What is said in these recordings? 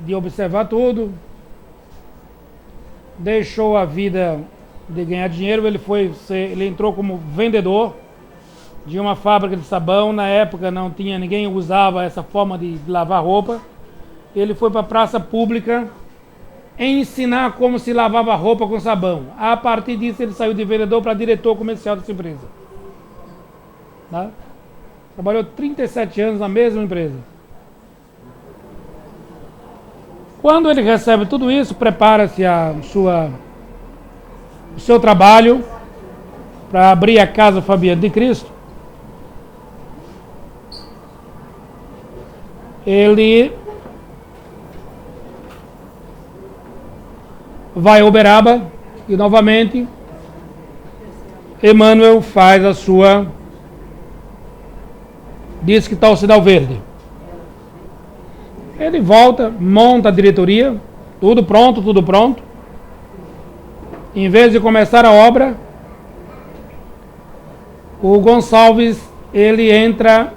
de observar tudo, deixou a vida de ganhar dinheiro, ele entrou como vendedor de uma fábrica de sabão. Na época não tinha, ninguém usava essa forma de lavar roupa. Ele foi para a praça pública ensinar como se lavava roupa com sabão. A partir disso ele saiu de vendedor para diretor comercial dessa empresa. Tá? Trabalhou 37 anos na mesma empresa. Quando ele recebe tudo isso, prepara-se o seu trabalho para abrir a Casa Fabiana de Cristo. Ele vai a Uberaba e novamente Emmanuel faz diz que está o sinal verde. Ele volta, monta a diretoria, tudo pronto. Em vez de começar a obra, o Gonçalves, ele entra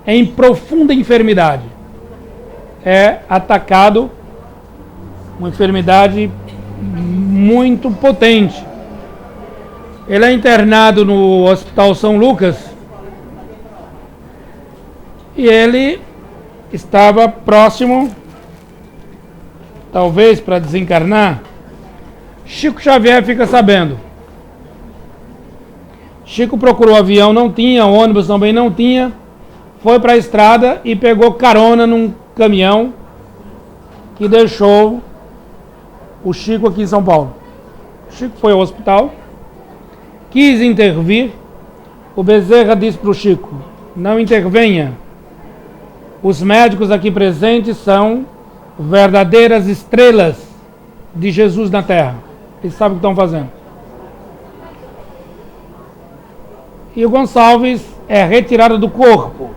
em profunda enfermidade. É atacado, uma enfermidade muito potente. Ele é internado no Hospital São Lucas e ele estava próximo, talvez para desencarnar. Chico Xavier fica sabendo. Chico procurou avião, não tinha, ônibus também não tinha, foi para a estrada e pegou carona num caminhão que deixou o Chico aqui em São Paulo. Chico foi ao hospital, quis intervir. O Bezerra disse para o Chico: não intervenha. Os médicos aqui presentes são verdadeiras estrelas de Jesus na Terra. Eles sabem o que estão fazendo. E o Gonçalves é retirado do corpo.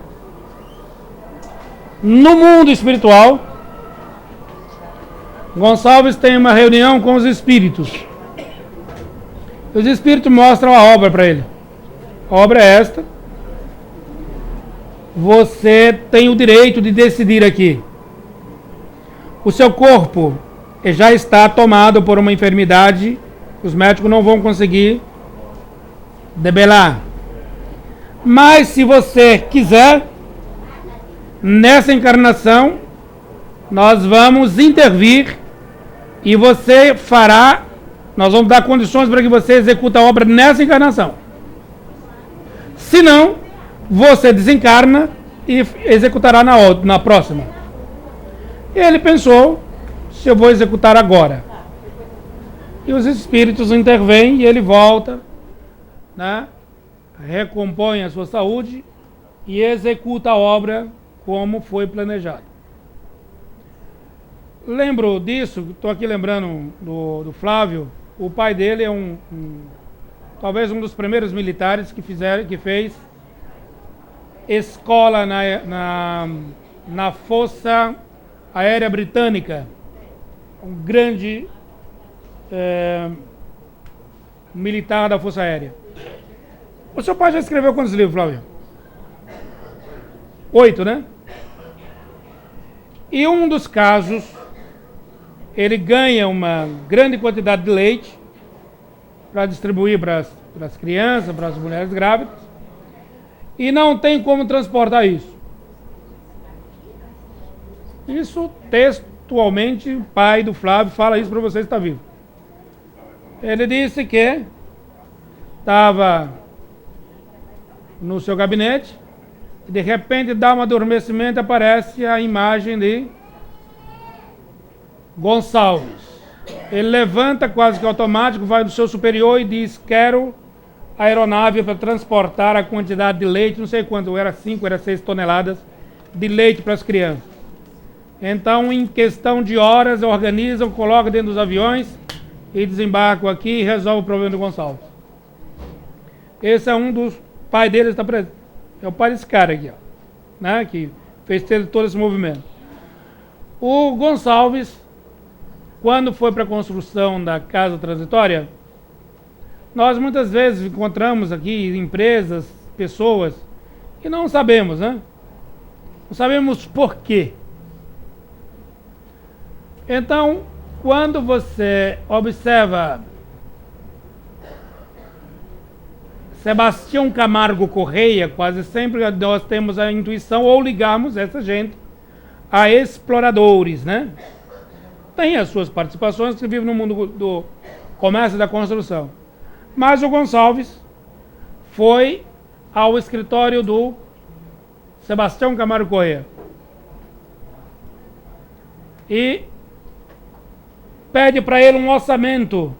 No mundo espiritual, Gonçalves tem uma reunião com os espíritos. Os espíritos mostram a obra para ele. A obra é esta. Você tem o direito de decidir aqui. O seu corpo já está tomado por uma enfermidade. Os médicos não vão conseguir debelar. Mas se você quiser, nessa encarnação, nós vamos intervir e você fará, nós vamos dar condições para que você execute a obra nessa encarnação. Se não, você desencarna e executará na próxima. Ele pensou: se eu vou executar agora. E os espíritos intervêm e ele volta, né? Recompõe a sua saúde e executa a obra como foi planejado. Lembro disso, estou aqui lembrando do Flávio. O pai dele é talvez um dos primeiros militares que fez escola na Força Aérea Britânica. Um grande militar da Força Aérea. O seu pai já escreveu quantos livros, Flávio? 8, né? E um dos casos, ele ganha uma grande quantidade de leite para distribuir para as crianças, para as mulheres grávidas, e não tem como transportar isso. Isso textualmente, o pai do Flávio fala isso para você estar vivo. Ele disse que estava no seu gabinete e de repente dá um adormecimento e aparece a imagem de Gonçalves. Ele levanta quase que automático, vai do seu superior e diz: quero a aeronave para transportar a quantidade de leite, não sei quanto, era 5, era 6 toneladas de leite para as crianças. Então, em questão de horas, organizam, colocam dentro dos aviões e desembarcam aqui e resolvem o problema do Gonçalves. Esse é um dos pais dele, está presente. É o pai desse cara aqui, ó, né, que fez todo esse movimento. O Gonçalves, quando foi para a construção da casa transitória, nós muitas vezes encontramos aqui empresas, pessoas, e não sabemos, né? Não sabemos por quê. Então, quando você observa Sebastião Camargo Correia, quase sempre nós temos a intuição ou ligamos essa gente a exploradores, né? Tem as suas participações que vivem no mundo do comércio e da construção. Mas o Gonçalves foi ao escritório do Sebastião Camargo Correia e pede para ele um orçamento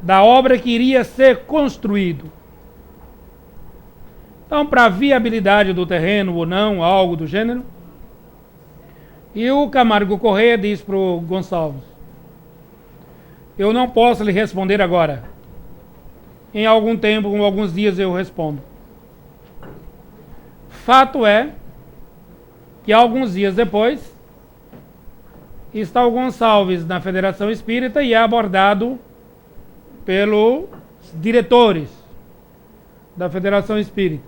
da obra que iria ser construído. Então, para a viabilidade do terreno ou não, algo do gênero. E o Camargo Correia diz para o Gonçalves: eu não posso lhe responder agora. Em algum tempo, em alguns dias eu respondo. Fato é que alguns dias depois está o Gonçalves na Federação Espírita e é abordado pelos diretores da Federação Espírita.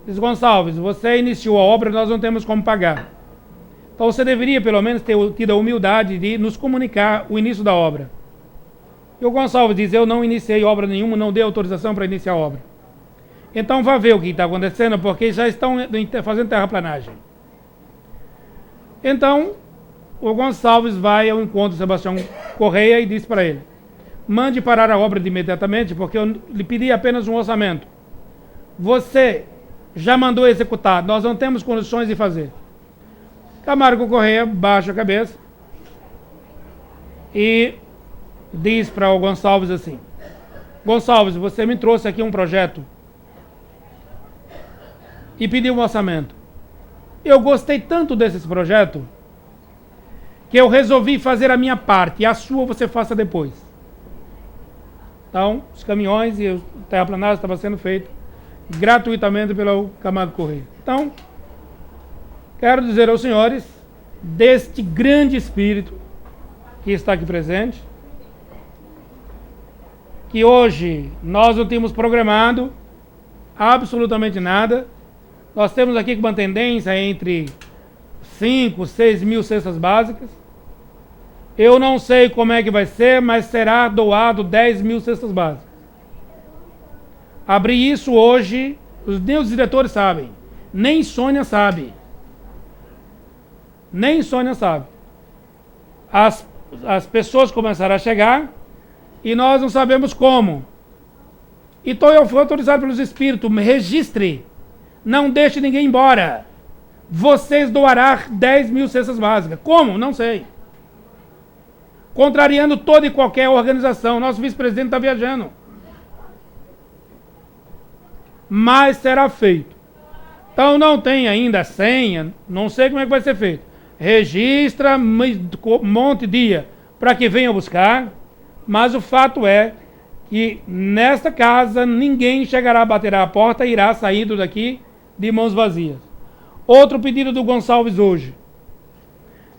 Diz: Gonçalves, você iniciou a obra, nós não temos como pagar. Então você deveria pelo menos ter tido a humildade de nos comunicar o início da obra. E o Gonçalves diz: eu não iniciei obra nenhuma, não dei autorização para iniciar a obra. Então vá ver o que está acontecendo, porque já estão fazendo terraplanagem. Então o Gonçalves vai ao encontro do Sebastião Correia e diz para ele: mande parar a obra de imediatamente, porque eu lhe pedi apenas um orçamento. Você já mandou executar, nós não temos condições de fazer. Camargo Correia baixa a cabeça e diz para o Gonçalves assim: Gonçalves, você me trouxe aqui um projeto e pediu um orçamento. Eu gostei tanto desse projeto que eu resolvi fazer a minha parte e a sua você faça depois. Então, os caminhões e o terraplanagem estavam sendo feito gratuitamente pelo Camargo Correia. Então, quero dizer aos senhores deste grande espírito que está aqui presente, que hoje nós não temos programado absolutamente nada. Nós temos aqui uma tendência entre 5, 6 mil cestas básicas. Eu não sei como é que vai ser, mas será doado 10 mil cestas básicas. Abrir isso hoje, nem os diretores sabem, nem Sônia sabe. Nem Sônia sabe. As pessoas começaram a chegar e nós não sabemos como. Então eu fui autorizado pelos espíritos: me registre, não deixe ninguém embora. Vocês doarão 10 mil cestas básicas. Como? Não sei. Contrariando toda e qualquer organização. Nosso vice-presidente está viajando. Mas será feito. Então não tem ainda senha, não sei como é que vai ser feito. Registra, monte dia para que venham buscar, mas o fato é que nesta casa ninguém chegará a bater a porta e irá sair daqui de mãos vazias. Outro pedido do Gonçalves hoje: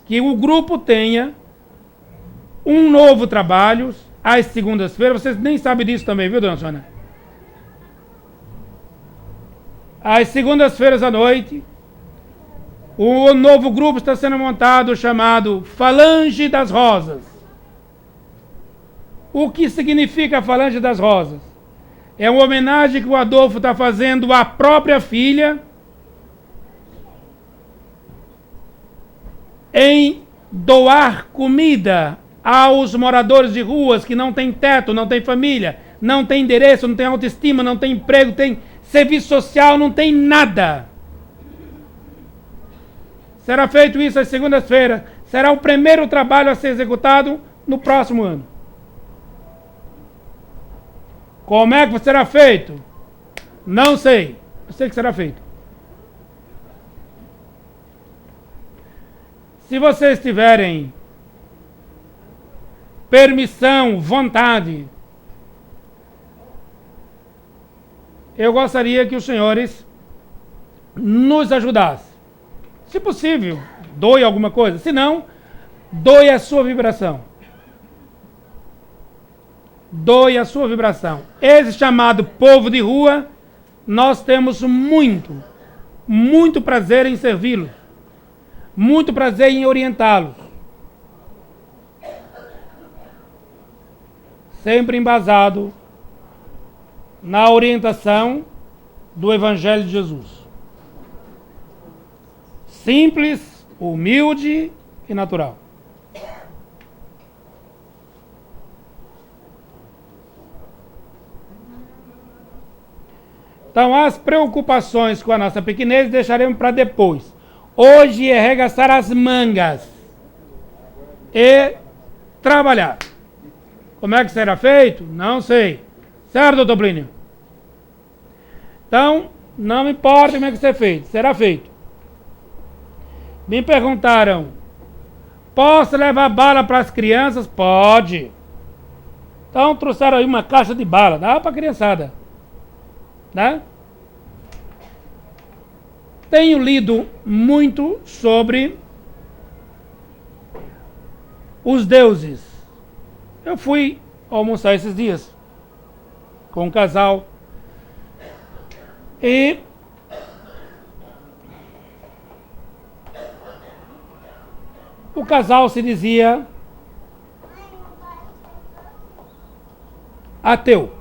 que o grupo tenha um novo trabalho às segundas-feiras. Vocês nem sabem disso também, viu, dona Sônia? Às segundas-feiras à noite, o novo grupo está sendo montado, chamado Falange das Rosas. O que significa a Falange das Rosas? É uma homenagem que o Adolfo está fazendo à própria filha em doar comida aos moradores de ruas que não têm teto, não têm família, não têm endereço, não têm autoestima, não têm emprego, tem serviço social, não tem nada. Será feito isso às segundas-feiras. Será o primeiro trabalho a ser executado no próximo ano. Como é que será feito? Não sei. Eu sei que será feito. Se vocês tiverem permissão, vontade, eu gostaria que os senhores nos ajudassem. Se possível, doe alguma coisa. Se não, doe a sua vibração. Doe a sua vibração. Esse chamado povo de rua, nós temos muito prazer em servi-los. Muito prazer em orientá-los. sempre embasado na orientação do Evangelho de Jesus. Simples, humilde e natural. Então, as preocupações com a nossa pequenez deixaremos para depois. Hoje é arregaçar as mangas e trabalhar. Como é que será feito? Não sei. Certo, doutor Plínio? Então, não importa como é que será feito. Será feito. Me perguntaram, posso levar bala para as crianças? Pode. Então, trouxeram aí uma caixa de bala. Dá para a criançada. Né? Tenho lido muito sobre os deuses. Eu fui almoçar esses dias com um casal e o casal se dizia ateu.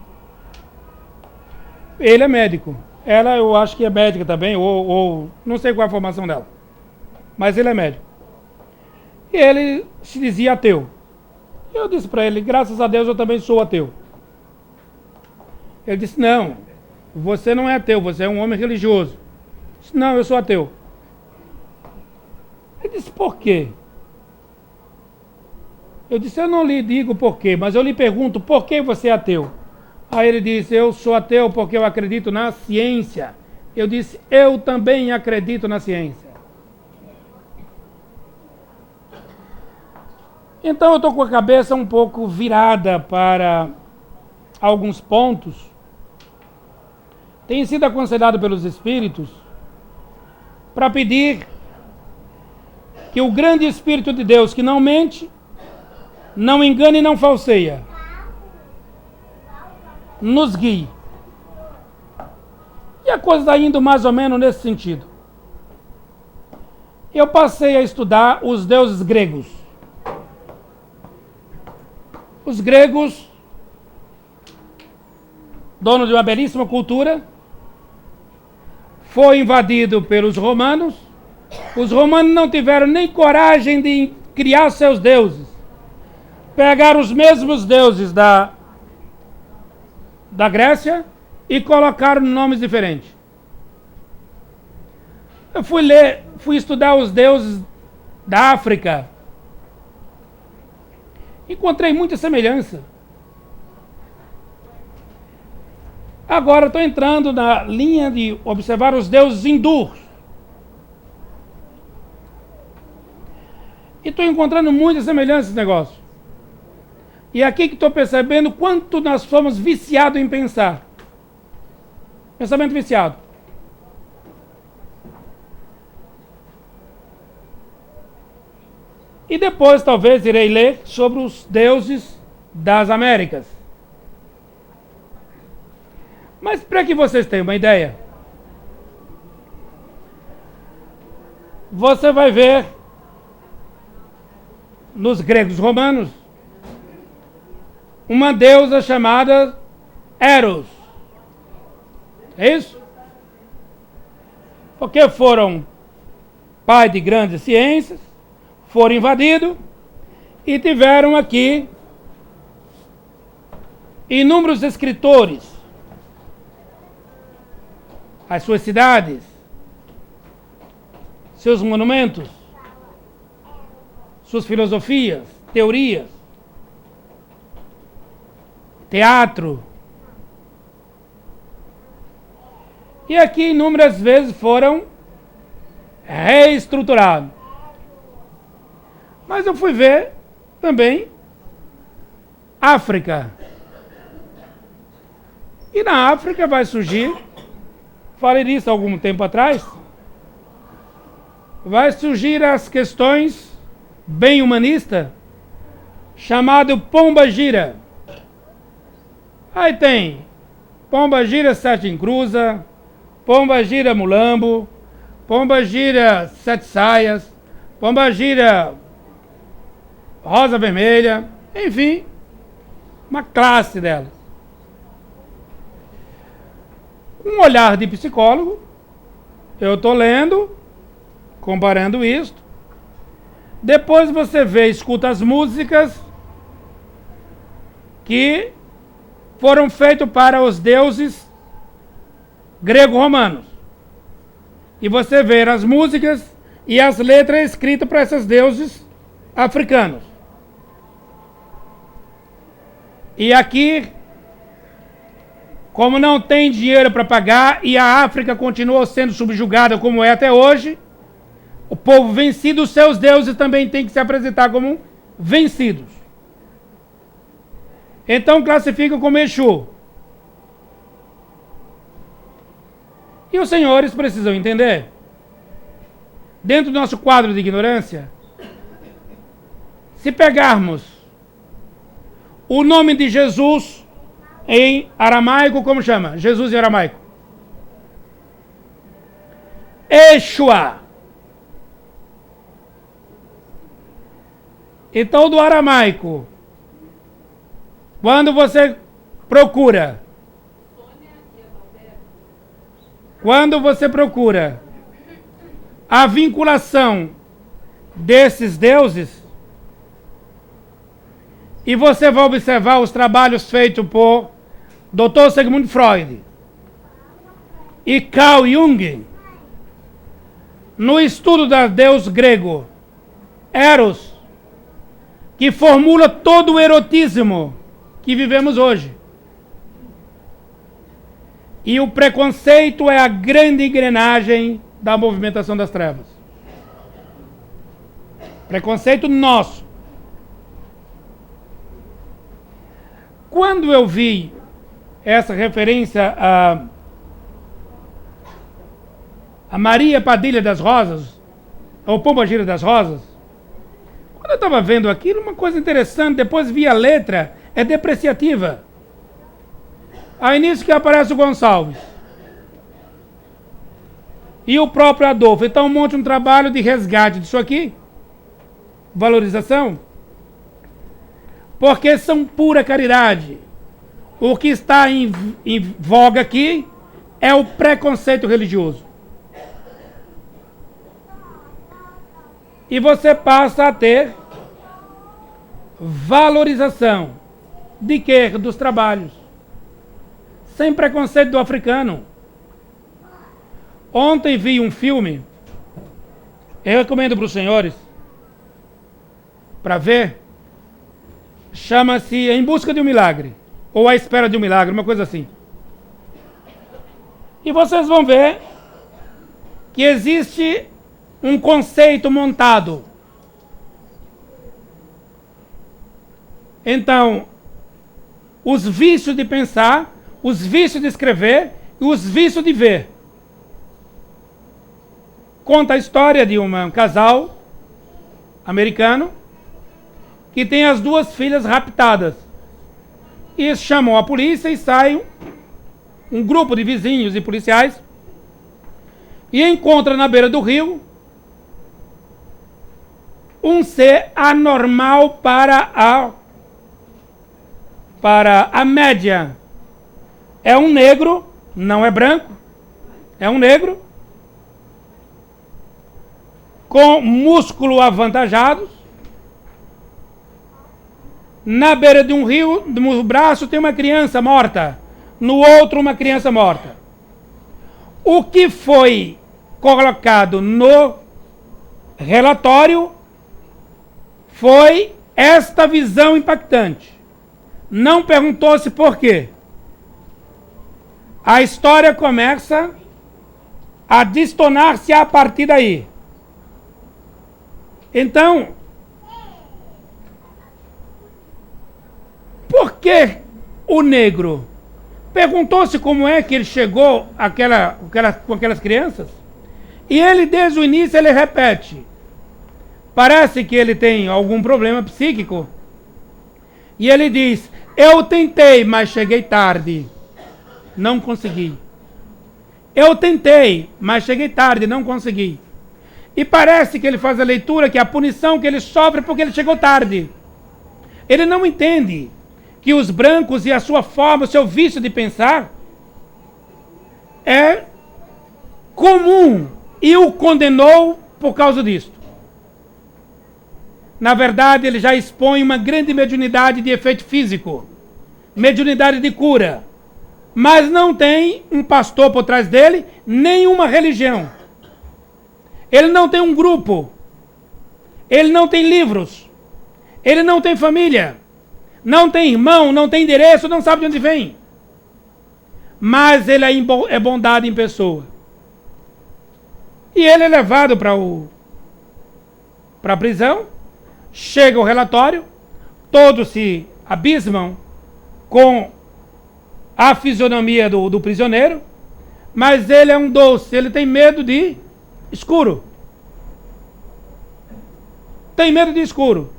Ele é médico. Ela, eu acho que é médica também, ou não sei qual é a formação dela. Mas ele é médico. E ele se dizia ateu. Eu disse para ele, graças a Deus eu também sou ateu. Ele disse, não, você não é ateu, você é um homem religioso. Eu disse, não, eu sou ateu. Ele disse, por quê? Eu disse, eu não lhe digo por quê, mas eu lhe pergunto, por que você é ateu? Aí ele disse, eu sou ateu porque eu acredito na ciência. Eu disse, eu também acredito na ciência. Então eu estou com a cabeça um pouco virada para alguns pontos. Tenho sido aconselhado pelos Espíritos para pedir que o grande Espírito de Deus, que não mente, não engana e não falseia, nos guie. E a coisa está indo mais ou menos nesse sentido. Eu passei a estudar os deuses gregos. Os gregos, donos de uma belíssima cultura, foi invadido pelos romanos. Os romanos não tiveram nem coragem de criar seus deuses. Pegaram os mesmos deuses da Grécia e colocaram nomes diferentes. Eu fui estudar os deuses da África. Encontrei muita semelhança. Agora estou entrando na linha de observar os deuses hindus. E estou encontrando muita semelhança nesse negócio. E é aqui que estou percebendo quanto nós fomos viciados em pensar. Pensamento viciado. E depois talvez irei ler sobre os deuses das Américas. Mas para que vocês tenham uma ideia, você vai ver nos gregos romanos uma deusa chamada Eros. É isso? Porque foram pai de grandes ciências, foram invadidos e tiveram aqui inúmeros escritores, as suas cidades, seus monumentos, suas filosofias, teorias, teatro. E aqui inúmeras vezes foram reestruturados. Mas eu fui ver também África. E na África vai surgir, falei disso há algum tempo atrás, vai surgir as questões bem humanistas, chamado Pomba Gira. Aí tem Pomba Gira Sete Encruza, Pomba Gira Mulambo, Pomba Gira Sete Saias, Pomba Gira Rosa Vermelha, enfim. uma classe delas. Com um olhar de psicólogo, eu estou lendo, comparando isto. Depois você vê, escuta as músicas que foram feitas para os deuses grego-romanos. E você vê as músicas e as letras escritas para esses deuses africanos. E aqui, como não tem dinheiro para pagar e a África continua sendo subjugada como é até hoje, o povo vencido, os seus deuses também tem que se apresentar como vencidos. Então classificam como Exu. E os senhores precisam entender, dentro do nosso quadro de ignorância, se pegarmos o nome de Jesus em aramaico, como chama? Jesus em aramaico. Yeshua. Então, do aramaico, quando você procura a vinculação desses deuses, e você vai observar os trabalhos feitos por Dr. Sigmund Freud e Carl Jung, no estudo do deus grego Eros, que formula todo o erotismo que vivemos hoje. E o preconceito é a grande engrenagem da movimentação das trevas. Preconceito nosso. Quando eu vi essa referência a Maria Padilha das Rosas, ou Pombagira das Rosas, quando eu estava vendo aquilo, uma coisa interessante, depois vi a letra, é depreciativa. Aí nisso que aparece o Gonçalves. E o próprio Adolfo. Então monte um trabalho de resgate disso aqui. Valorização. Porque são pura caridade. O que está em voga aqui é o preconceito religioso. E você passa a ter valorização. De quê? Dos trabalhos. Sem preconceito do africano. Ontem vi um filme, eu recomendo para os senhores, para ver, chama-se Em Busca de um Milagre, ou A Espera de um Milagre, uma coisa assim. E vocês vão ver que existe um conceito montado. Então, os vícios de pensar, os vícios de escrever e os vícios de ver. Conta a história de um casal americano que tem as duas filhas raptadas. E eles chamam a polícia e sai um grupo de vizinhos e policiais e encontra na beira do rio um ser anormal para a média. É um negro, não é branco, é um negro, com músculo avantajados. Na beira de um rio, no braço tem uma criança morta, no outro uma criança morta. O que foi colocado no relatório foi esta visão impactante. Não perguntou-se por quê. A história começa a destonar-se a partir daí. Então, por que o negro? Perguntou-se como é que ele chegou com aquelas crianças? E ele, desde o início, ele repete. Parece que ele tem algum problema psíquico. E ele diz, eu tentei, mas cheguei tarde. Não consegui. Eu tentei, mas cheguei tarde, não consegui. E parece que ele faz a leitura que a punição que ele sofre é porque ele chegou tarde. Ele não entende que os brancos e a sua forma, o seu vício de pensar é comum e o condenou por causa disso. Na verdade, ele já expõe uma grande mediunidade de efeito físico, mediunidade de cura, mas não tem um pastor por trás dele, nem uma religião. Ele não tem um grupo, ele não tem livros, ele não tem família, não tem irmão, não tem endereço, não sabe de onde vem. Mas ele é bondade em pessoa. E ele é levado para a prisão, chega o relatório, todos se abismam com a fisionomia do prisioneiro, mas ele é um doce, ele tem medo de escuro. Tem medo de escuro.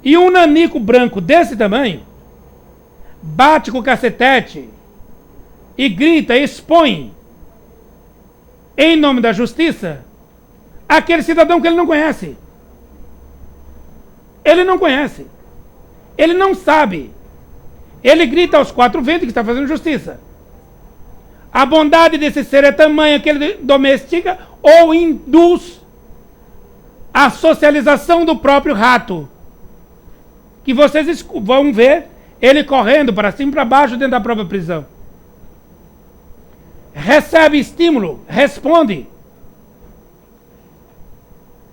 E um nanico branco desse tamanho bate com o cacetete e grita, expõe, em nome da justiça, aquele cidadão que ele não conhece. Ele não conhece. Ele não sabe. Ele grita aos quatro ventos que está fazendo justiça. A bondade desse ser é tamanha que ele domestica ou induz a socialização do próprio rato. Que vocês vão ver ele correndo para cima e para baixo dentro da própria prisão. Recebe estímulo, responde.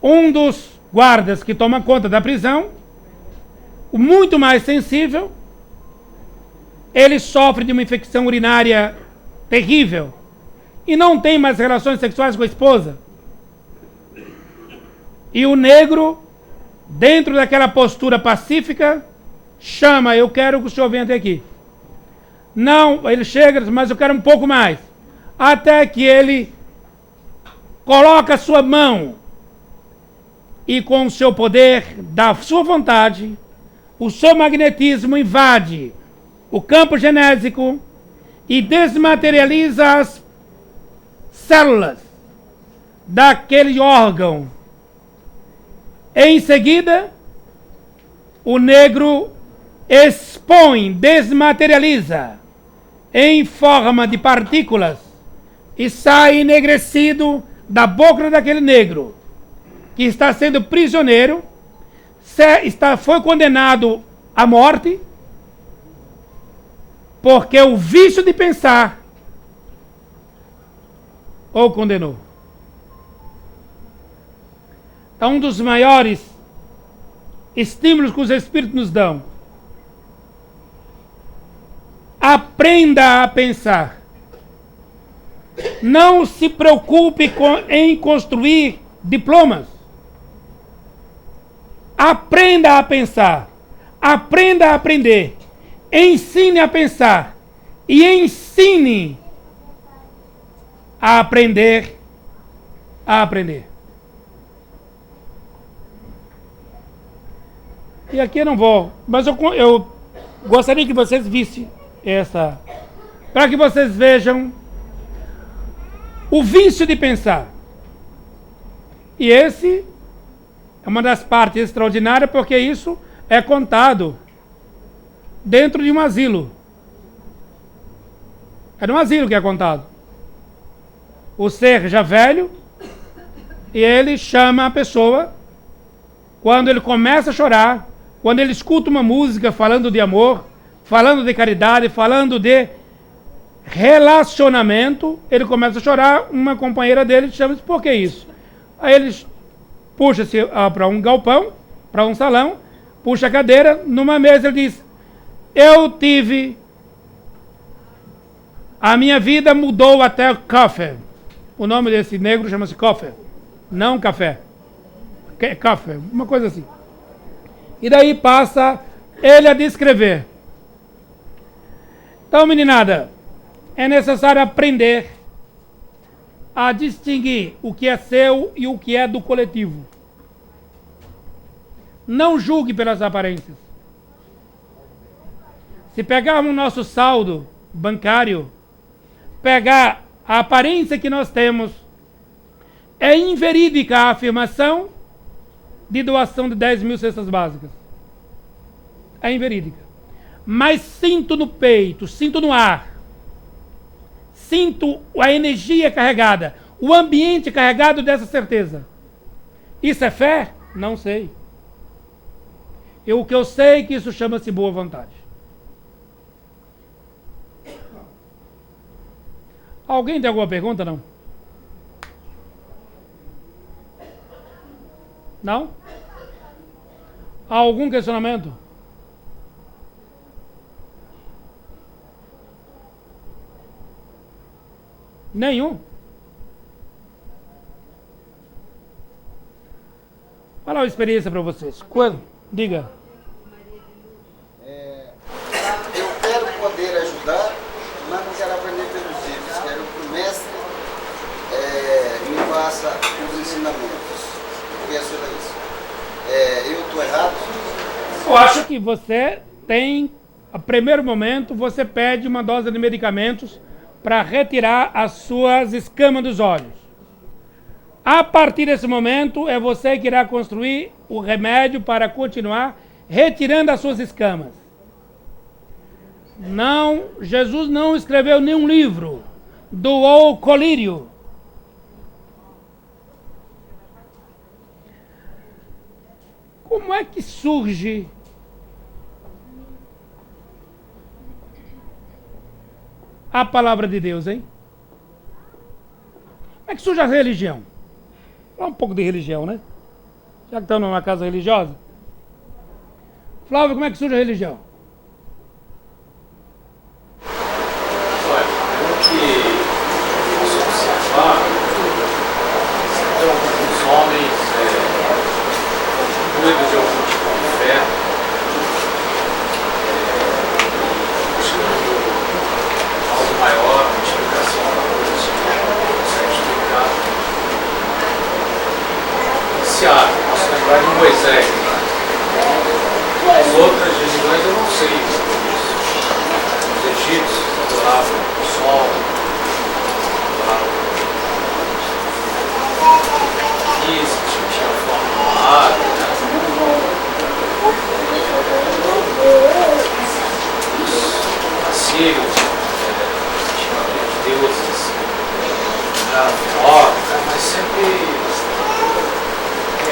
Um dos guardas que toma conta da prisão, o muito mais sensível, ele sofre de uma infecção urinária terrível e não tem mais relações sexuais com a esposa. E o negro, dentro daquela postura pacífica, chama, eu quero que o senhor venha até aqui. Não, ele chega, mas eu quero um pouco mais. Até que ele coloca a sua mão e com o seu poder, da sua vontade, o seu magnetismo invade o campo genésico e desmaterializa as células daquele órgão. Em seguida, o negro expõe, desmaterializa em forma de partículas e sai enegrecido da boca daquele negro que está sendo prisioneiro, foi condenado à morte porque o vício de pensar o condenou. É um dos maiores estímulos que os espíritos nos dão. Aprenda a pensar. Não se preocupe em construir diplomas. Aprenda a pensar. Aprenda a aprender. Ensine a pensar. E ensine a aprender a aprender. E aqui eu não vou, mas eu gostaria que vocês vissem essa, para que vocês vejam o vício de pensar. E esse é uma das partes extraordinárias, porque isso é contado dentro de um asilo. É no asilo que é contado. O ser já velho, e ele chama a pessoa, quando ele começa a chorar, quando ele escuta uma música falando de amor, falando de caridade, falando de relacionamento, ele começa a chorar, uma companheira dele chama-se, por que isso? Aí ele puxa-se para um galpão, para um salão, puxa a cadeira, numa mesa ele diz, eu tive, a minha vida mudou até café. O nome desse negro chama-se café, não café. Café, uma coisa assim. E daí passa ele a descrever. Então, meninada, é necessário aprender a distinguir o que é seu e o que é do coletivo. Não julgue pelas aparências. Se pegarmos o nosso saldo bancário, pegar a aparência que nós temos, é inverídica a afirmação de doação de 10 mil cestas básicas. É inverídica. mas sinto no peito, sinto no ar, sinto a energia carregada, o ambiente carregado dessa certeza. Isso é fé? Não sei. O que eu sei é que isso chama-se boa vontade. Alguém tem alguma pergunta, não? Não? Algum questionamento? Nenhum? Fala uma experiência para vocês. Quando? Diga. Eu quero poder ajudar, mas não quero aprender pelos livros. Quero que o mestre me faça os ensinamentos. Eu penso isso. Eu estou errado? Eu acho que você tem, a primeiro momento, você pede uma dose de medicamentos para retirar as suas escamas dos olhos. A partir desse momento, é você que irá construir o remédio para continuar retirando as suas escamas. Não, Jesus não escreveu nenhum livro, doou colírio. Como é que surge a palavra de Deus, hein? Como é que surge a religião? Fala um pouco de religião, né? Já que estamos numa casa religiosa. Flávio, como é que surge a religião? Olha, pelo que posso observar, alguns homens cuidam de algum tipo de fé, buscando algo maior, uma explicação para coisas que não consegue explicar. Posso lembrar de Moisés. As outras religiões eu não sei. Os egípcios adoravam o sol, adoravam isso, tinha a forma do mar, né? Os assírios tinham aqueles deuses, mas sempre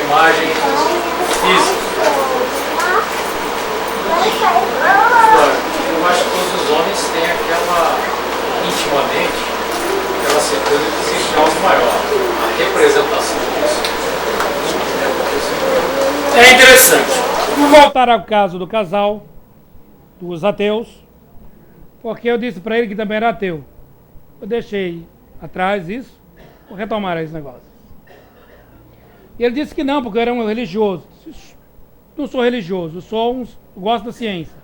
imagem física. Eu acho que todos os homens têm aquela, intimamente, aquela certeza de que existe algo maior. A representação disso é interessante. Vamos voltar ao caso do casal, dos ateus, porque eu disse para ele que também era ateu. Eu deixei atrás isso, vou retomar esse negócio. E ele disse que não, porque eu era um religioso. Não sou religioso, gosto da ciência.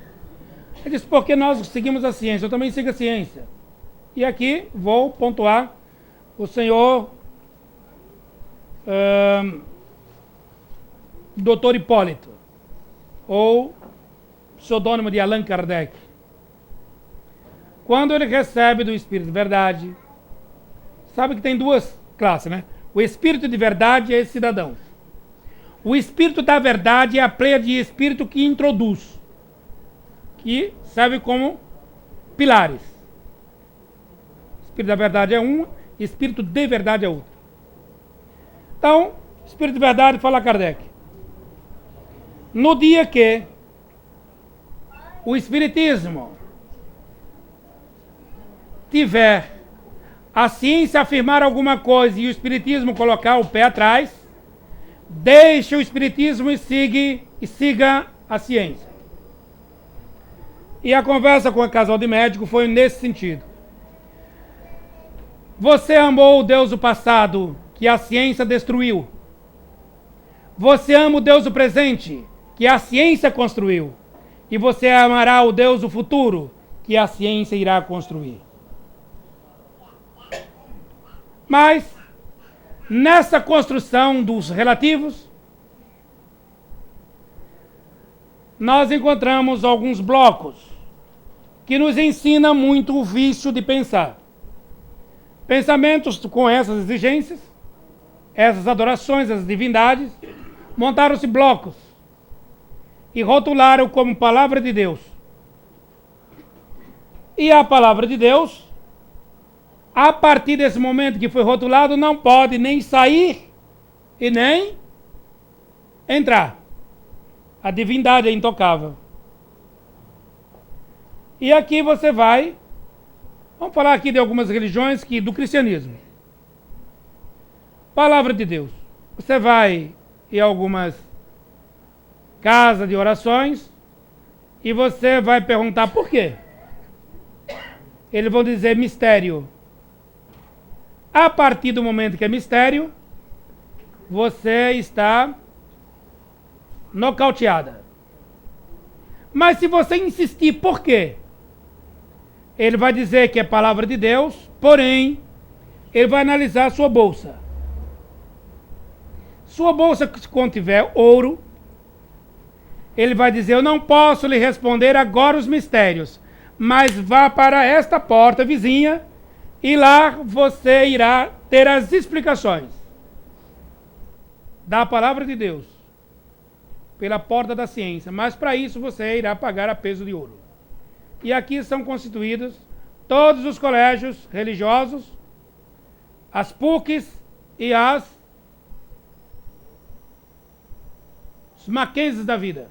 Ele disse, porque nós seguimos a ciência, eu também sigo a ciência. E aqui vou pontuar o senhor Dr. Hipólito, ou pseudônimo de Allan Kardec. Quando ele recebe do Espírito de Verdade, sabe que tem duas classes, né? O Espírito de Verdade é esse cidadão. O Espírito da Verdade é a pleia de espírito que introduz, que serve como pilares. Espírito da Verdade é um, Espírito de Verdade é outro. Então, Espírito de Verdade fala a Kardec. No dia que o Espiritismo tiver a ciência afirmar alguma coisa e o Espiritismo colocar o pé atrás, deixe o Espiritismo e siga a ciência. E a conversa com o casal de médico foi nesse sentido. Você amou o Deus do passado, que a ciência destruiu. Você ama o Deus do presente, que a ciência construiu. E você amará o Deus do futuro, que a ciência irá construir. Mas, nessa construção dos relativos, nós encontramos alguns blocos que nos ensinam muito o vício de pensar. Pensamentos com essas exigências, essas adorações, essas divindades, montaram-se blocos e rotularam como palavra de Deus E a palavra de Deus, a partir desse momento que foi rotulado, não pode nem sair e nem entrar. A divindade é intocável. E aqui você vai... Vamos falar aqui de algumas religiões do cristianismo. Palavra de Deus. Você vai em algumas casas de orações e você vai perguntar por quê. Eles vão dizer mistério. A partir do momento que é mistério, você está nocauteada. Mas se você insistir, por quê? Ele vai dizer que é palavra de Deus, porém, ele vai analisar a sua bolsa. Sua bolsa, se contiver ouro, ele vai dizer, eu não posso lhe responder agora os mistérios, mas vá para esta porta vizinha e lá você irá ter as explicações da palavra de Deus pela porta da ciência, mas para isso você irá pagar a peso de ouro. E aqui são constituídos todos os colégios religiosos, as PUCs e os Mackenzies da vida.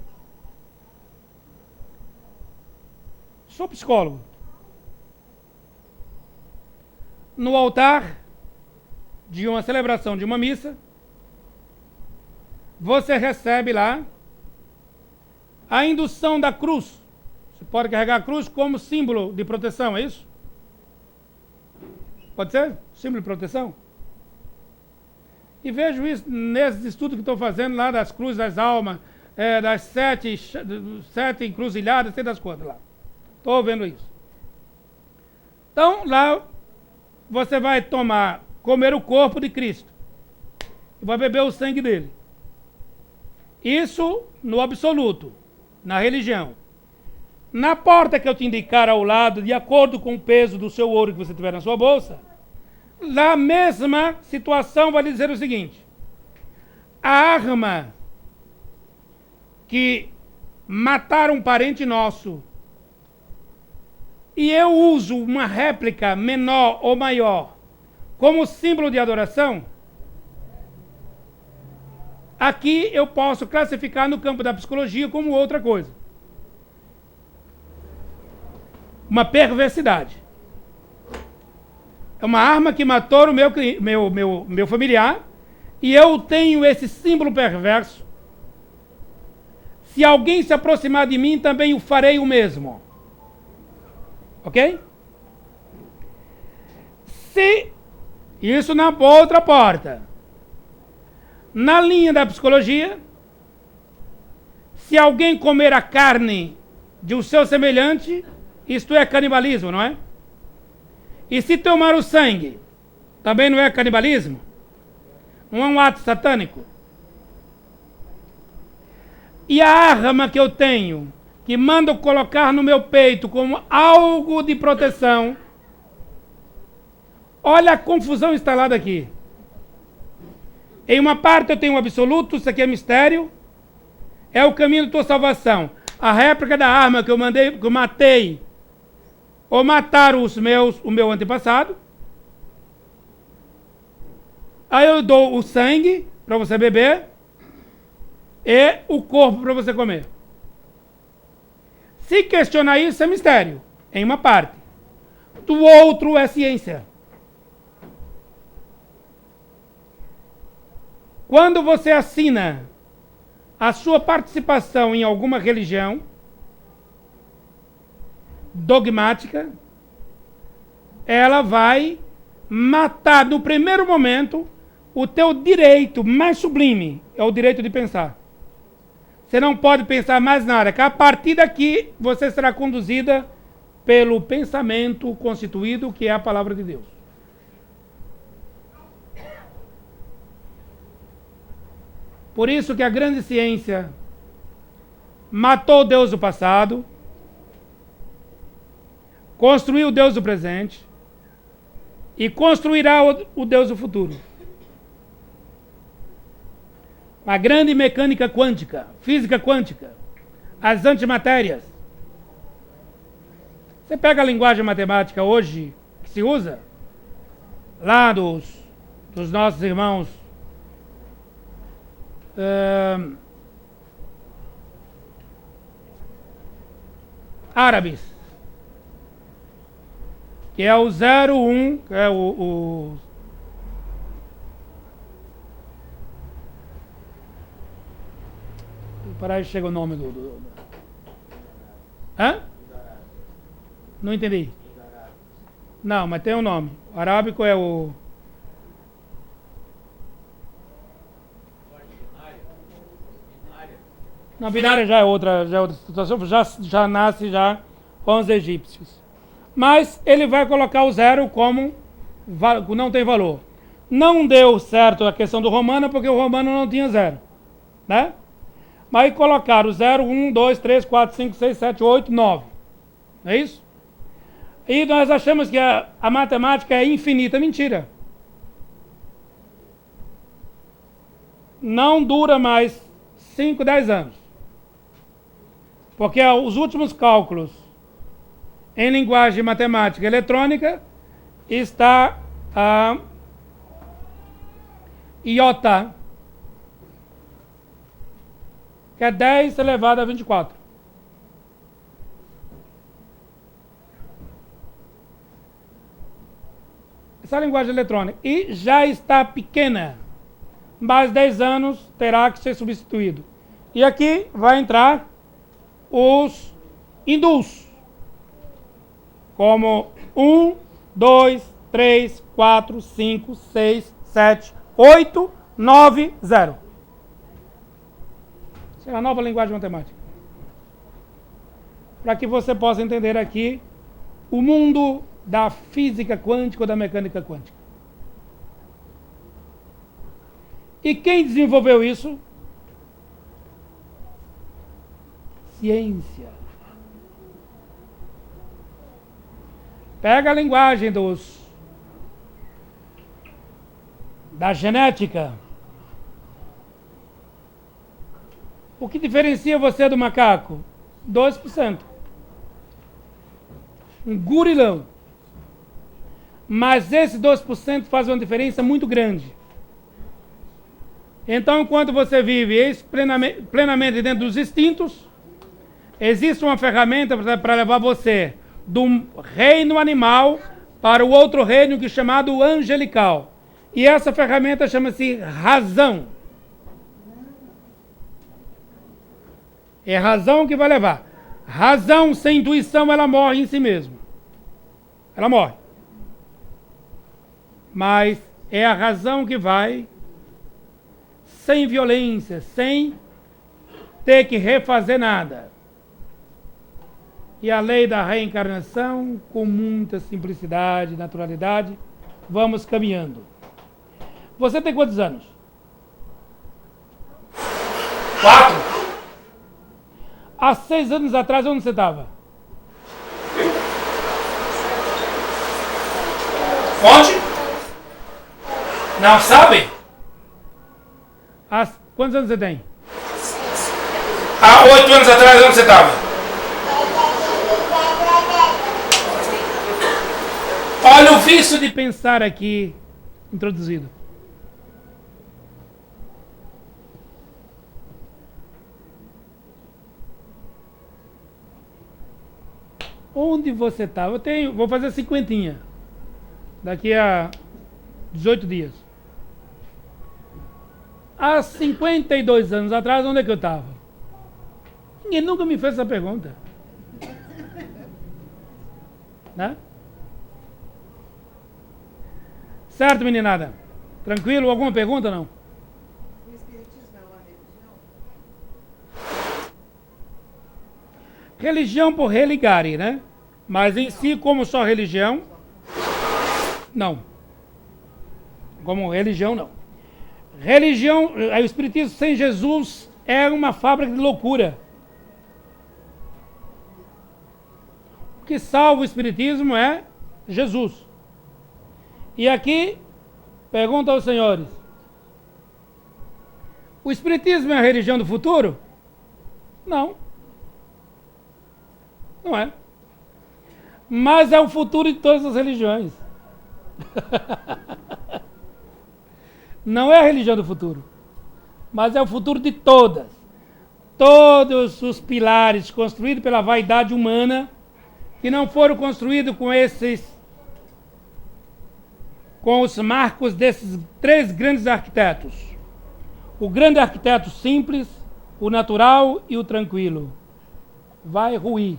Sou psicólogo. No altar de uma celebração de uma missa, você recebe lá a indução da cruz. Você pode carregar a cruz como símbolo de proteção, é isso? Pode ser? Símbolo de proteção? E vejo isso nesses estudos que estou fazendo lá das cruzes das almas, das sete encruzilhadas, sei das quantas lá. Estou vendo isso. Então, lá você vai comer o corpo de Cristo. E vai beber o sangue dele. Isso no absoluto, na religião. Na porta que eu te indicar ao lado, de acordo com o peso do seu ouro que você tiver na sua bolsa, na mesma situação vai lhe dizer o seguinte: a arma que mataram um parente nosso e eu uso uma réplica menor ou maior como símbolo de adoração, aqui eu posso classificar no campo da psicologia como outra coisa. Uma perversidade. É uma arma que matou o meu familiar e eu tenho esse símbolo perverso. Se alguém se aproximar de mim, também o farei o mesmo. Ok? Se isso na outra porta. Na linha da psicologia, se alguém comer a carne de um seu semelhante, isto é canibalismo, não é? E se tomar o sangue, também não é canibalismo? Não é um ato satânico? E a arma que eu tenho, que mando colocar no meu peito como algo de proteção, olha a confusão instalada aqui. Em uma parte eu tenho o absoluto, isso aqui é mistério, é o caminho da tua salvação. A réplica da arma que eu matei, ou mataram o meu antepassado. Aí eu dou o sangue para você beber e o corpo para você comer. Se questionar isso é mistério, em uma parte. Do outro é ciência. Quando você assina a sua participação em alguma religião dogmática, ela vai matar no primeiro momento o teu direito mais sublime, é o direito de pensar. Você não pode pensar mais nada, que a partir daqui você será conduzida pelo pensamento constituído, que é a palavra de Deus. Por isso que a grande ciência matou o Deus do passado, construiu o Deus do presente e construirá o Deus do futuro. A grande mecânica quântica, física quântica, as antimatérias, Você pega a linguagem matemática hoje, que se usa, lá dos nossos irmãos árabes, que é o 01, que é para aí chega o nome Hã? Não entendi. Não, mas tem um nome. O arábico é o... Não, binária já é outra situação, já nasce já com os egípcios. Mas ele vai colocar o 0 como não tem valor. Não deu certo a questão do romano, porque o romano não tinha 0, né? Mas colocaram 0, 1, 2, 3, 4, 5, 6, 7, 8, 9. Não é isso? E nós achamos que a matemática é infinita. Mentira. Não dura mais 5, 10 anos. Porque os últimos cálculos em linguagem matemática eletrônica está a iota, que é 10 elevado a 24. Essa linguagem eletrônica. E já está pequena. Mais 10 anos terá que ser substituído. E aqui vai entrar os hindus. Como 1, 2, 3, 4, 5, 6, 7, 8, 9, 0. Essa é a nova linguagem matemática. Para que você possa entender aqui o mundo da física quântica ou da mecânica quântica. E quem desenvolveu isso? Ciência. Pega a linguagem da genética. O que diferencia você do macaco? 2%. Um gurilão. Mas esse 2% faz uma diferença muito grande. Então, enquanto você vive plenamente dentro dos instintos, existe uma ferramenta para levar você do reino animal para o outro reino que é chamado angelical. E essa ferramenta chama-se razão. É razão que vai levar. Razão sem intuição, ela morre em si mesma. Ela morre. Mas é a razão que vai, sem violência, sem ter que refazer nada. E a lei da reencarnação, com muita simplicidade, naturalidade, vamos caminhando. Você tem quantos anos? 4. Há 6 anos atrás, onde você estava? Onde? Não sabe? Quantos anos você tem? Há 8 anos atrás, onde você estava? Olha o vício de pensar aqui, introduzido. Onde você estava? Vou fazer 50. Daqui a 18 dias. Há 52 anos atrás, onde é que eu estava? Ninguém nunca me fez essa pergunta. Né? Certo, meninada? Tranquilo? Alguma pergunta, não? O espiritismo é uma religião? Religião por religare, né? Mas em si, como só religião, não. Como religião, não. Religião, o espiritismo sem Jesus é uma fábrica de loucura. O que salva o espiritismo é Jesus. E aqui, pergunta aos senhores: o espiritismo é a religião do futuro? Não. Não é. Mas é o futuro de todas as religiões. Não é a religião do futuro, mas é o futuro de todas. Todos os pilares construídos pela vaidade humana, que não foram construídos com os marcos desses três grandes arquitetos. O grande arquiteto simples, o natural e o tranquilo. Vai ruir.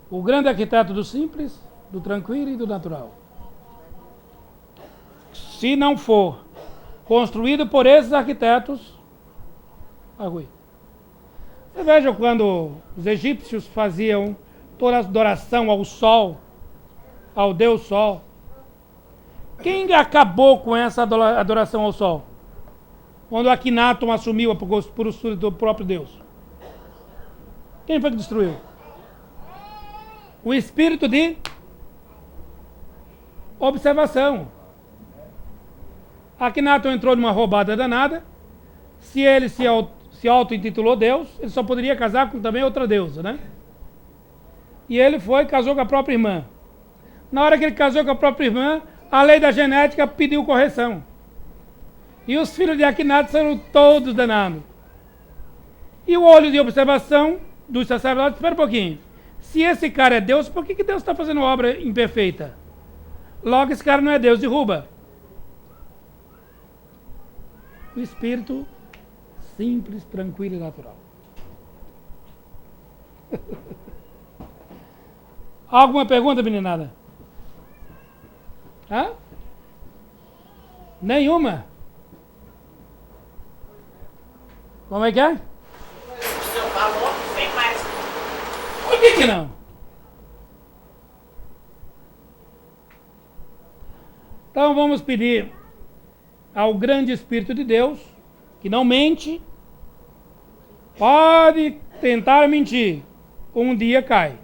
O grande arquiteto do simples, do tranquilo e do natural. Se não for construído por esses arquitetos, vai ruir. Você veja quando os egípcios faziam toda a adoração ao sol, ao Deus Sol. Quem acabou com essa adoração ao sol? Quando Akhenaton assumiu a postura do próprio Deus. Quem foi que destruiu? O espírito de observação. Akhenaton entrou numa roubada danada. Se ele se auto-intitulou Deus, ele só poderia casar com também outra deusa, né? E ele foi e casou com a própria irmã. Na hora que ele casou com a própria irmã, a lei da genética pediu correção. E os filhos de Akhenaton foram todos danados. E o olho de observação dos sacerdotes, espera um pouquinho. Se esse cara é Deus, por que Deus está fazendo obra imperfeita? Logo, esse cara não é Deus, derruba. O espírito simples, tranquilo e natural. Alguma pergunta, meninada? Hã? Nenhuma? Como é que é? O senhor falou que tem mais. Por que não? Então vamos pedir ao grande Espírito de Deus, que não mente, pode tentar mentir, um dia cai.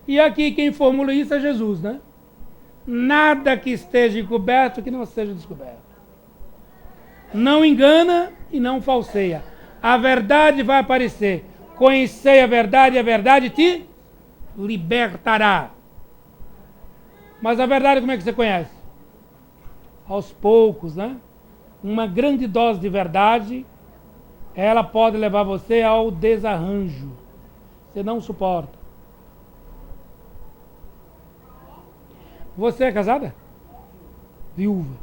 E aqui quem formula isso é Jesus, né? Nada que esteja encoberto que não seja descoberto. Não engana e não falseia. A verdade vai aparecer. Conhecei a verdade e a verdade te libertará. Mas a verdade como é que você conhece? Aos poucos, né? Uma grande dose de verdade, ela pode levar você ao desarranjo. Você não suporta. Você é casada? Viúva.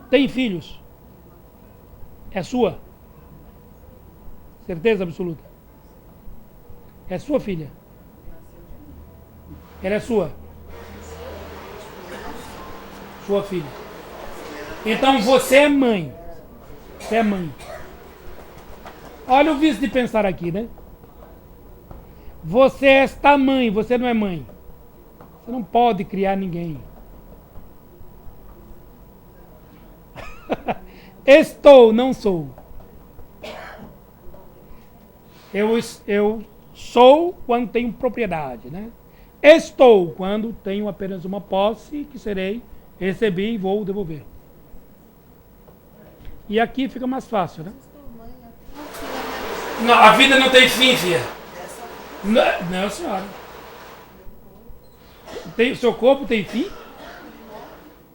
Tem filhos? É sua? Certeza absoluta? É sua filha? Ela é sua? Sua filha. Então você é mãe. Você é mãe. Olha o vício de pensar aqui, né? Você é esta mãe, você não é mãe. Você não pode criar ninguém. Estou, não sou. Eu sou quando tenho propriedade, né? Estou quando tenho apenas uma posse que recebi e vou devolver. E aqui fica mais fácil, né? Não, a vida não tem fim, filha. Não, senhora. Seu corpo tem fim?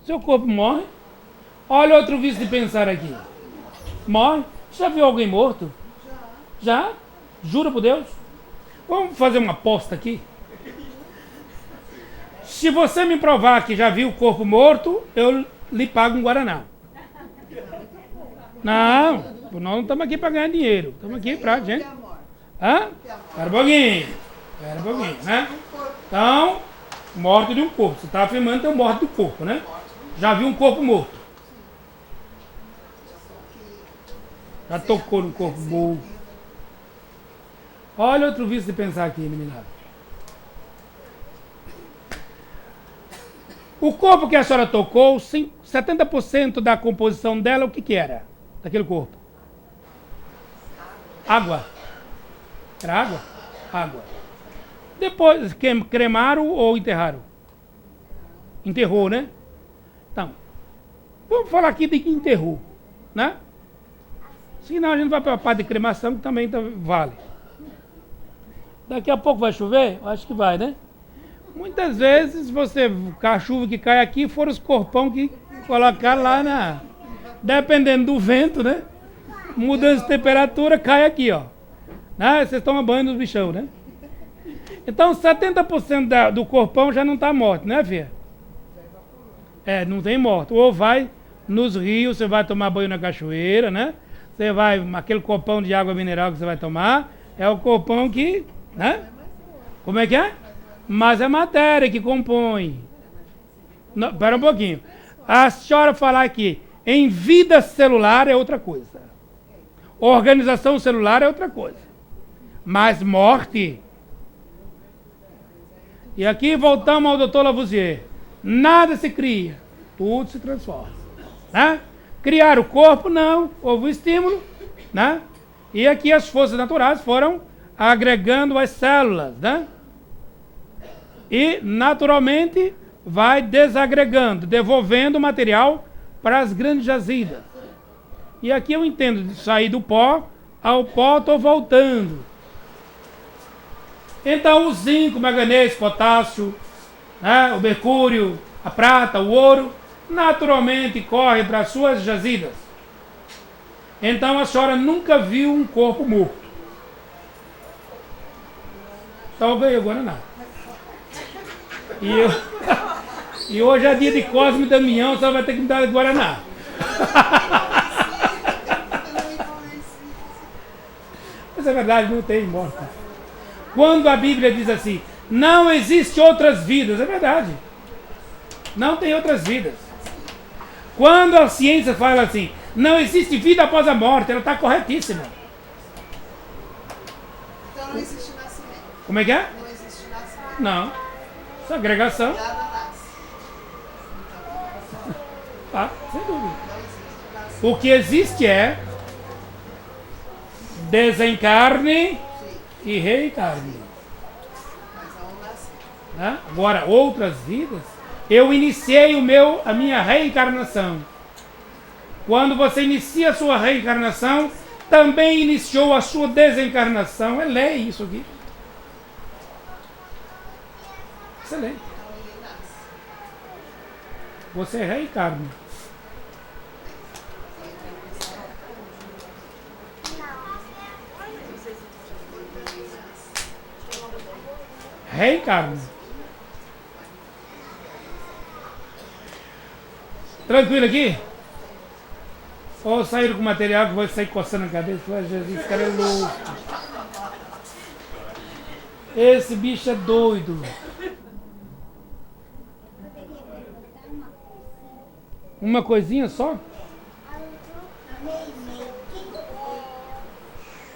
Seu corpo morre? Olha outro vício de pensar aqui. Morre? Já viu alguém morto? Já? Jura por Deus? Vamos fazer uma aposta aqui? Se você me provar que já viu o corpo morto, eu lhe pago um Guaraná. Não, nós não estamos aqui para ganhar dinheiro. Estamos aqui para gente. Hã? Espera um pouquinho. Espera um pouquinho, né? Então, morte de um corpo. Você está afirmando que tem morte do corpo, né? Já viu um corpo morto. Já tocou no corpo morto. Olha outro vício de pensar aqui, meninada. O corpo que a senhora tocou, 70% da composição dela, o que era? Daquele corpo? Água. Era água? Água. Depois, cremaram ou enterraram? Enterrou, né? Então, vamos falar aqui de que enterrou, né? Senão a gente vai para a parte de cremação, que também vale. Daqui a pouco vai chover? Eu acho que vai, né? Muitas vezes a chuva que cai aqui foram os corpão que colocaram lá na... Dependendo do vento, né? Mudança de temperatura, cai aqui, ó. Né? Vocês tomam banho nos bichão, né? Então 70% do corpão já não está morto, né, filha? Não tem morto. Ou vai nos rios, você vai tomar banho na cachoeira, né? Você vai, aquele copão de água mineral que você vai tomar, é o copão que, né? Como é que é? Mas é matéria que compõe. Não, espera um pouquinho. A senhora falar aqui, em vida celular é outra coisa. Organização celular é outra coisa. Mas morte... E aqui voltamos ao Dr. Lavoisier. Nada se cria, tudo se transforma. Né? Criar o corpo, não, houve um estímulo. Né? E aqui as forças naturais foram agregando as células. Né? E, naturalmente, vai desagregando, devolvendo o material para as grandes jazidas. E aqui eu entendo de sair do pó, ao pó estou voltando. Então o zinco, o manganês, o potássio, né, o mercúrio, a prata, o ouro, naturalmente corre para as suas jazidas. Então a senhora nunca viu um corpo morto. Só eu ganhei o Guaraná. E hoje é dia de Cosme e Damião, a senhora vai ter que me dar Guaraná. Mas é verdade, não tem morte. Quando a Bíblia diz assim, não existe outras vidas, é verdade. Não tem outras vidas. Quando a ciência fala assim, não existe vida após a morte, ela está corretíssima. Então não existe nascimento. Como é que é? Não existe nascimento. Não. Isso é agregação. Nada nasce. Tá, sem dúvida. Não existe nascimento. O que existe é desencarne Sim, e reencarne. mas não nasce. Né? Agora, outras vidas, eu iniciei a minha reencarnação. Quando você inicia a sua reencarnação, também iniciou a sua desencarnação. É lei isso aqui. Isso é lei. Então ele nasce. Você reencarna. Reencarna. Tranquilo aqui? Ou saíram com material que vai sair coçando a cabeça? Falei, Jesus, esse cara é louco. Esse bicho é doido. Uma coisinha só?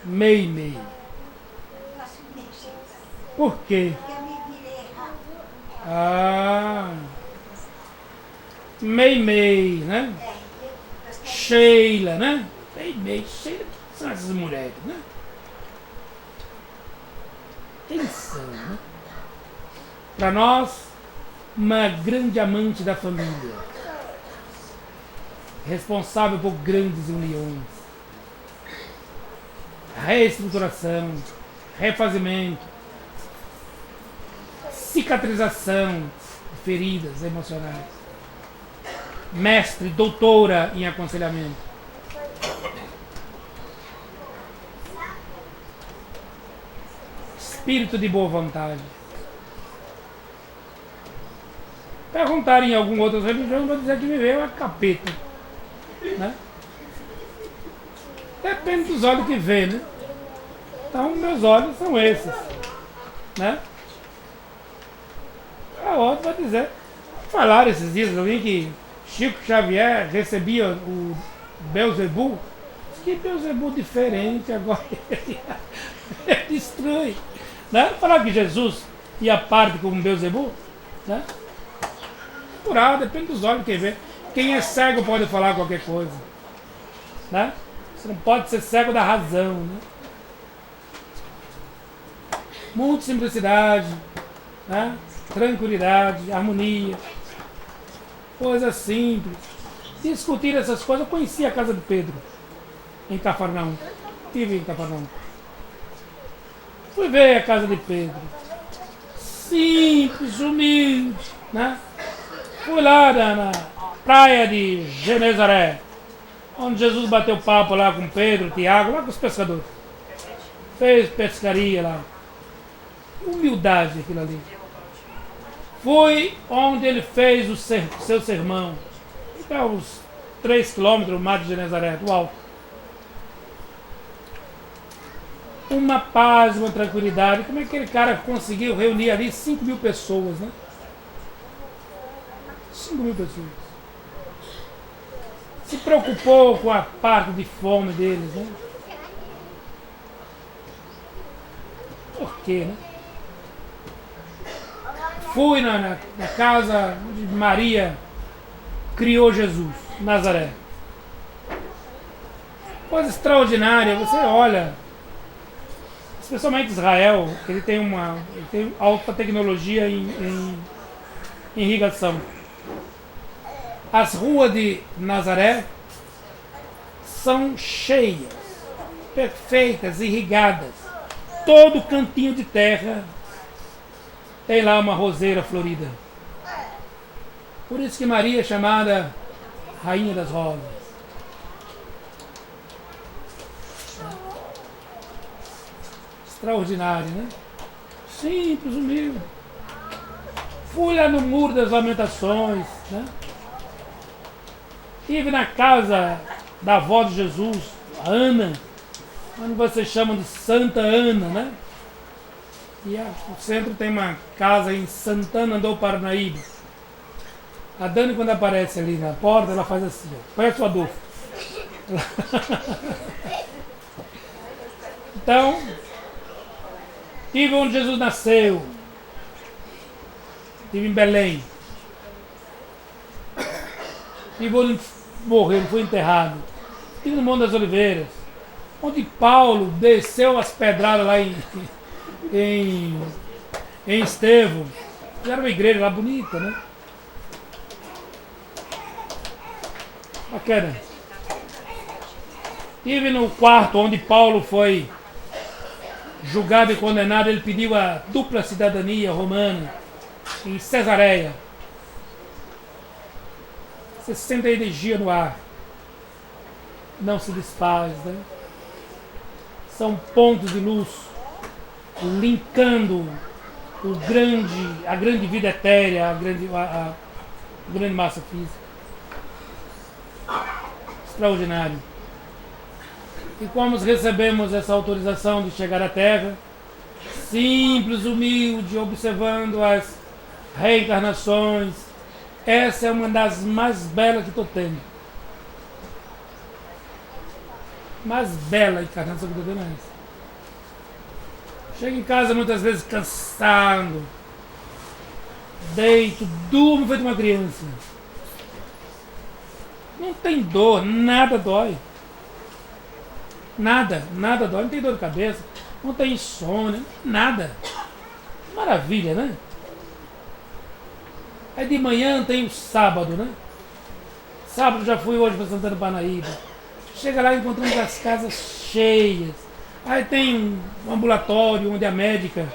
Mei. Por quê? Ah. Mei, né? Sheila, né? Mei, Sheila, são essas mulheres, né? Quem são, né? Para nós, uma grande amante da família. Responsável por grandes uniões. Reestruturação, refazimento, cicatrização de feridas emocionais. Mestre, doutora em aconselhamento. Espírito de boa vontade. Perguntarem em alguma outra religião, vou dizer que viveu é capeta. Né? Depende dos olhos que vê, né? Então, meus olhos são esses. Né? A outra vai dizer. Falaram esses dias, eu vi que Chico Xavier recebia o Belzebu. Que Belzebu diferente agora. É estranho. Né? Falaram que Jesus ia à parte com o Belzebu. Né? Curado, depende dos olhos que vê. Quem é cego pode falar qualquer coisa. Né? Você não pode ser cego da razão. Né? Muita simplicidade, né? Tranquilidade, harmonia. Coisa simples. Discutir essas coisas, eu conheci a casa do Pedro. em Cafarnaum. Estive em Cafarnaum. Fui ver a casa de Pedro. Simples, humilde, né? Fui lá na praia de Genezaré, onde Jesus bateu papo lá com Pedro, Tiago, lá com os pescadores. Fez pescaria lá. Humildade aquilo ali. Fui onde ele fez o seu sermão. Fica uns 3 quilômetros do mar de Genezaré, do alto. Uma paz, uma tranquilidade. Como é que aquele cara conseguiu reunir ali 5 mil pessoas, né? 5 mil pessoas. Se preocupou com a parte de fome deles, né? Por quê, né? Fui na casa de Maria, criou Jesus, Nazaré. Coisa extraordinária, você olha, especialmente Israel, ele tem alta tecnologia em irrigação. As ruas de Nazaré são cheias, perfeitas, irrigadas. Todo cantinho de terra tem lá uma roseira florida. Por isso que Maria é chamada Rainha das Rosas. Extraordinário, né? Simples, humilde. Fui lá no Muro das Lamentações, né? Estive na casa da avó de Jesus, a Ana, onde vocês chamam de Santa Ana, né? E o centro tem uma casa em Santana do Parnaíba. A Dani, quando aparece ali na porta, ela faz assim, ó, parece o Adolfo. Então, estive onde Jesus nasceu. Estive em Belém. Estive onde morreu, foi enterrado. Estive no Monte das Oliveiras, onde Paulo desceu as pedradas lá em Estevão. Era uma igreja lá bonita, né? Bacana. Estive no quarto onde Paulo foi julgado e condenado. Ele pediu a dupla cidadania romana em Cesareia. Você sente a energia no ar. Não se desfaz, né? São pontos de luz linkando a grande vida etérea, a grande massa física. Extraordinário. E como recebemos essa autorização de chegar à Terra, simples, humilde, observando as reencarnações, essa é uma das mais belas que estou tendo. Mais bela encarnação que eu estou tendo é essa. Chego em casa muitas vezes cansado, deito, durmo feito uma criança. Não tem dor, nada dói. Nada dói. Não tem dor de cabeça, não tem insônia, nada. Maravilha, né? Aí de manhã tem o sábado, né? Sábado já fui hoje para Santana do Parnaíba. Chega lá e encontramos as casas cheias. Aí tem um ambulatório onde a médica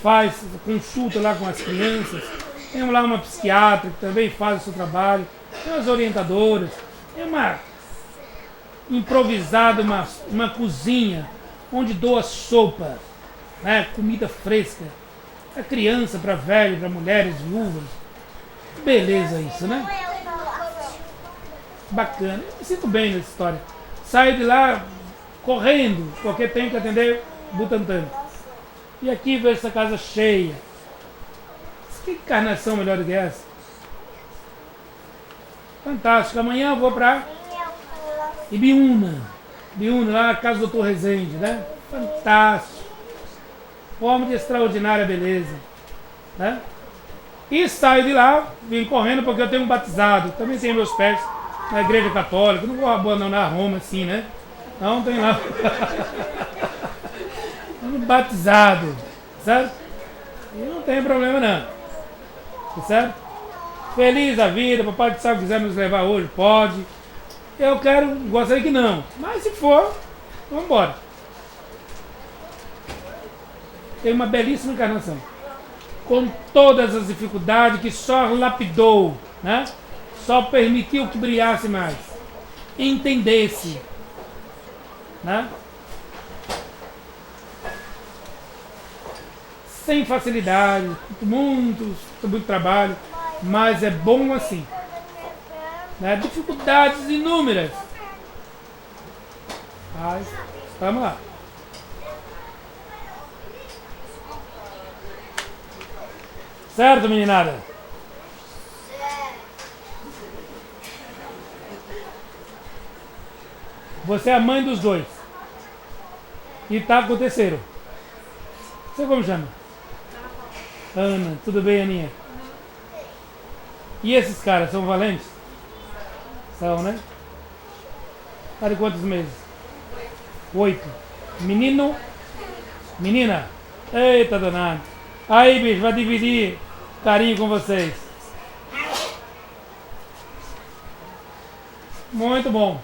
faz consulta lá com as crianças. Tem lá uma psiquiatra que também faz o seu trabalho. Tem as orientadoras. Tem uma improvisada, uma cozinha onde doa sopa, né? Comida fresca. Para criança, para velho, para mulheres, viúvas. Beleza isso, né? Bacana. Eu me sinto bem nessa história. Saio de lá correndo, porque tenho que atender Butantã. E aqui vejo essa casa cheia. Que encarnação melhor do que essa? Fantástico. Amanhã eu vou para Ibiúna. Ibiúna, lá na casa do Dr. Rezende, né? Fantástico. Forma de extraordinária beleza. Né? E saio de lá, vim correndo porque eu tenho um batizado. Também tenho meus pés na igreja católica. Não vou abandonar Roma assim, né? Não, tem lá. Batizado. Certo? E não tem problema não. Certo? Feliz a vida, papai do céu quiser nos levar hoje, pode. Eu gostaria que não. Mas se for, vamos embora. Tem uma belíssima encarnação. Com todas as dificuldades que só lapidou, né? Só permitiu que brilhasse mais. Entendesse. Né? Sem facilidade, muito trabalho, mas é bom assim. Né? Dificuldades inúmeras. Mas, vamos lá. Certo, meninada? Você é a mãe dos dois. E tá com o terceiro. Você como chama? Ana. Tudo bem, Aninha? E esses caras são valentes? São, né? Tá de quantos meses? 8. Menino? Menina? Eita, danado. Aí, bicho, vai dividir carinho com vocês. Muito bom.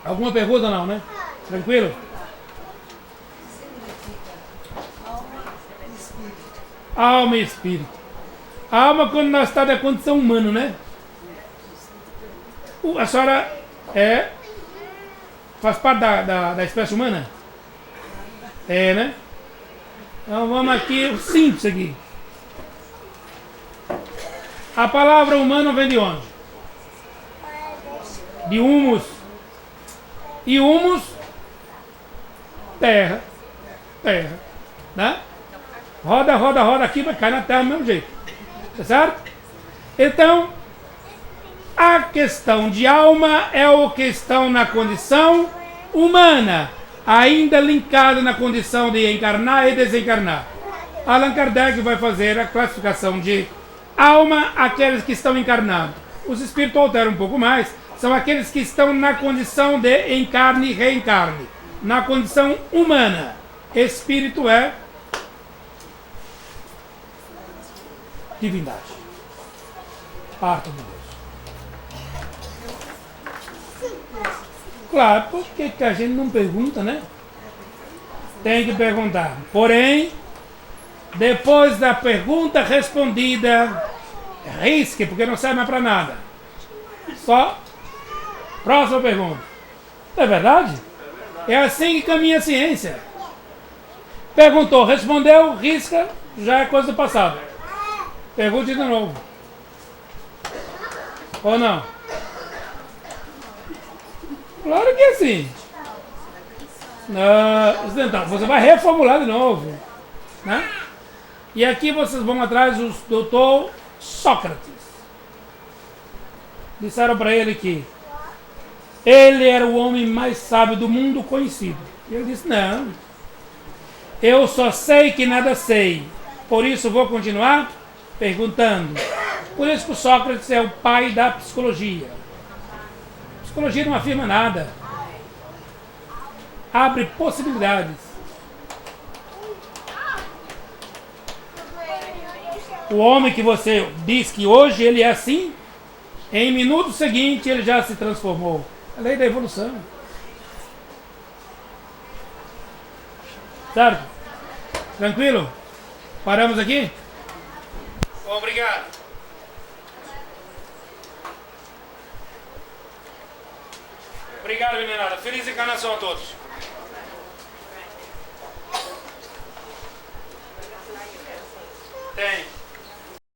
Alguma pergunta não, né? Tranquilo? Alma e espírito. A alma quando nós estamos na condição humana, né? A senhora faz parte da espécie humana? É, né? Então vamos aqui, o simples aqui. A palavra humano vem de onde? De humus. E humus, terra. Terra. Né? Roda, roda, roda aqui, vai cair na terra do mesmo jeito. Tá certo? Então, a questão de alma é a questão na condição humana, ainda linkada na condição de encarnar e desencarnar. Allan Kardec vai fazer a classificação de alma, aqueles que estão encarnados. Os espíritos alteram um pouco mais, são aqueles que estão na condição de encarne e reencarne, na condição humana. Espírito é divindade. Parte de Deus. Claro, por que a gente não pergunta, né? Tem que perguntar. Porém, depois da pergunta respondida, risque, porque não serve mais para nada. Só próxima pergunta. Não é verdade? É assim que caminha a ciência. Perguntou, respondeu, risca, já é coisa do passado. Pergunte de novo. Ou não? Claro que é assim. Então, você vai reformular de novo. Né? E aqui vocês vão atrás do doutor Sócrates. Disseram para ele que ele era o homem mais sábio do mundo conhecido. E ele disse, não. Eu só sei que nada sei. Por isso vou continuar perguntando. Por isso que o Sócrates é o pai da psicologia. A psicologia não afirma nada. Abre possibilidades. O homem que você diz que hoje ele é assim, em minuto seguinte ele já se transformou. A lei da evolução. Certo? Tranquilo? Paramos aqui? Obrigado. Obrigado, meninada. Feliz encarnação a todos. Tem.